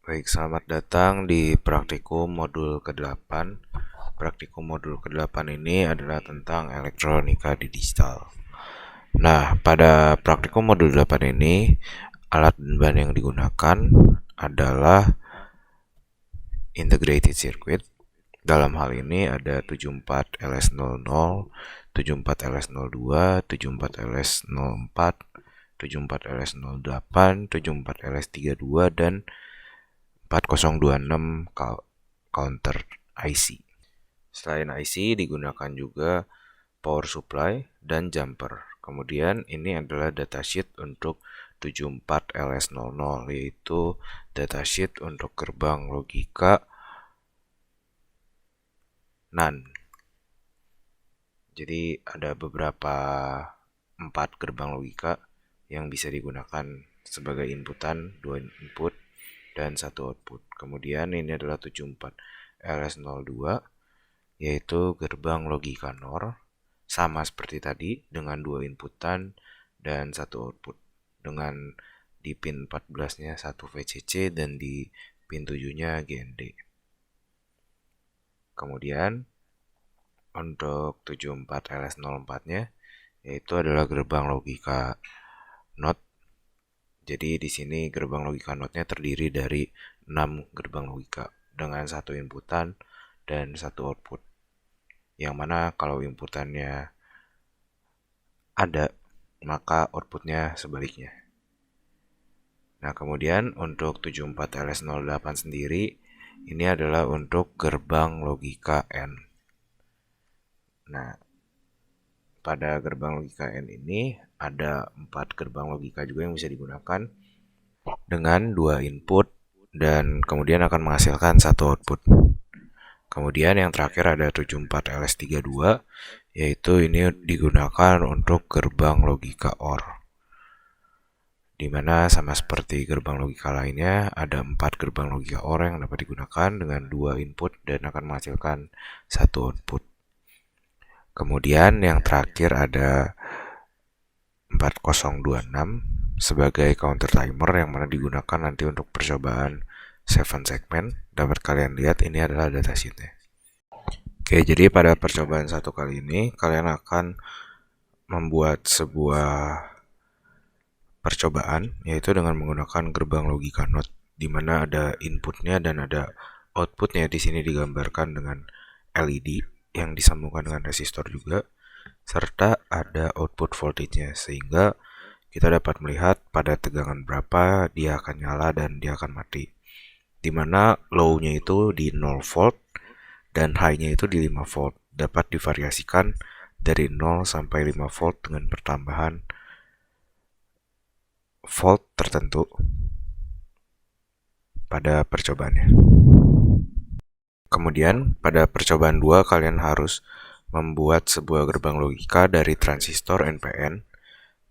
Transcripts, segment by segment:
Baik, selamat datang di praktikum modul ke-8. Praktikum modul ke-8 ini adalah tentang elektronika di digital. Nah, pada praktikum modul 8 ini, alat dan bahan yang digunakan adalah integrated circuit. Dalam hal ini ada 74LS00, 74LS02, 74LS04, 74LS08, 74LS32, dan 4026 counter IC. Selain IC digunakan juga power supply dan jumper. Kemudian ini adalah datasheet untuk 74LS00, yaitu datasheet untuk gerbang logika NAND. Jadi ada beberapa 4 gerbang logika yang bisa digunakan sebagai inputan, 2 input dan 1 output. Kemudian ini adalah 74LS02, yaitu gerbang logika NOR, sama seperti tadi dengan 2 inputan dan 1 output, dengan di pin 14-nya 1 VCC dan di pin 7-nya GND. Kemudian untuk 74LS04-nya yaitu adalah gerbang logika NOT. Jadi di sini gerbang logika NOT-nya terdiri dari 6 gerbang logika dengan 1 inputan dan 1 output. Yang mana kalau inputannya ada, maka outputnya sebaliknya. Nah, kemudian untuk 74LS08 sendiri, ini adalah untuk gerbang logika N. Nah, pada gerbang logika N ini ada 4 gerbang logika juga yang bisa digunakan dengan 2 input dan kemudian akan menghasilkan 1 output. Kemudian yang terakhir ada 74LS32, yaitu ini digunakan untuk gerbang logika OR, di mana sama seperti gerbang logika lainnya, ada 4 gerbang logika OR yang dapat digunakan dengan 2 input dan akan menghasilkan 1 output. Kemudian yang terakhir ada 4026 sebagai counter timer yang mana digunakan nanti untuk percobaan 7 segmen. Dapat kalian lihat ini adalah datasheetnya. Oke, jadi pada percobaan 1 kali ini kalian akan membuat sebuah percobaan, yaitu dengan menggunakan gerbang logika NOT, di mana ada inputnya dan ada outputnya. Di sini digambarkan dengan LED yang disambungkan dengan resistor juga, serta ada output voltage-nya, sehingga kita dapat melihat pada tegangan berapa dia akan nyala dan dia akan mati. Di mana low-nya itu di 0 volt dan high-nya itu di 5 volt. Dapat divariasikan dari 0 sampai 5 volt dengan pertambahan volt tertentu pada percobaannya. Kemudian pada percobaan 2 kalian harus membuat sebuah gerbang logika dari transistor NPN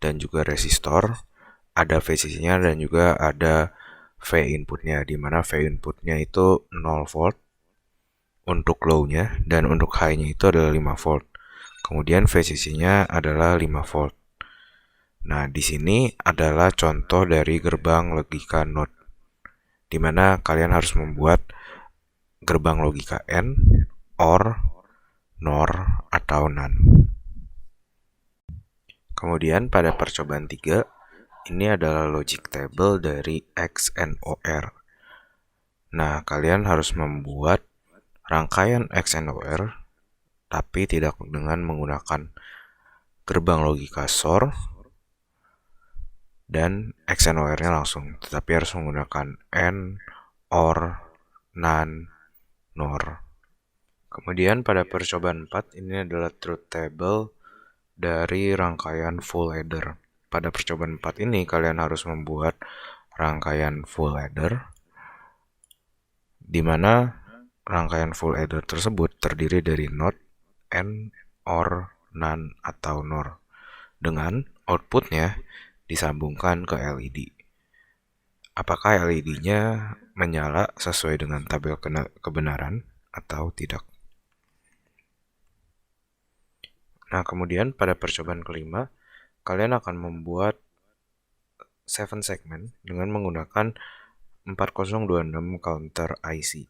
dan juga resistor, ada VCC-nya dan juga ada V inputnya, di mana V inputnya itu 0 volt untuk low-nya dan untuk high-nya itu adalah 5 volt. Kemudian VCC-nya adalah 5 volt. Nah, di sini adalah contoh dari gerbang logika NOT, di mana kalian harus membuat gerbang logika N, OR, NOR, atau NAND. Kemudian pada percobaan 3, ini adalah logic table dari XNOR. Nah, kalian harus membuat rangkaian XNOR, tapi tidak dengan menggunakan gerbang logika SOR dan XNOR-nya langsung, tetapi harus menggunakan N, OR, NAND, NOR. Kemudian pada percobaan 4, ini adalah truth table dari rangkaian full adder. Pada percobaan 4 ini kalian harus membuat rangkaian full adder, di mana rangkaian full adder tersebut terdiri dari NOT, N, OR, NAND, atau NOR, dengan outputnya disambungkan ke LED. Apakah LED-nya menyala sesuai dengan tabel kebenaran atau tidak? Nah, kemudian pada percobaan kelima, kalian akan membuat 7 segmen dengan menggunakan 4026 counter IC.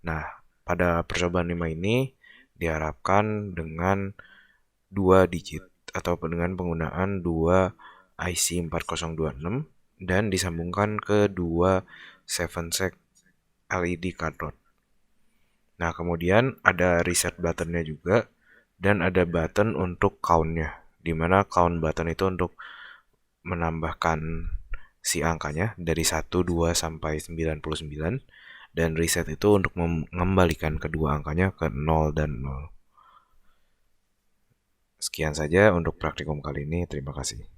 Nah, pada percobaan 5 ini diharapkan dengan 2 digit atau dengan penggunaan 2 IC 4026 dan disambungkan ke 2 7-sec LED cathode. Nah, kemudian ada reset buttonnya juga dan ada button untuk count-nya, dimana count button itu untuk menambahkan si angkanya dari 1, 2, sampai 99 dan reset itu untuk mengembalikan kedua angkanya ke 0 dan 0. Sekian saja untuk praktikum kali ini, terima kasih.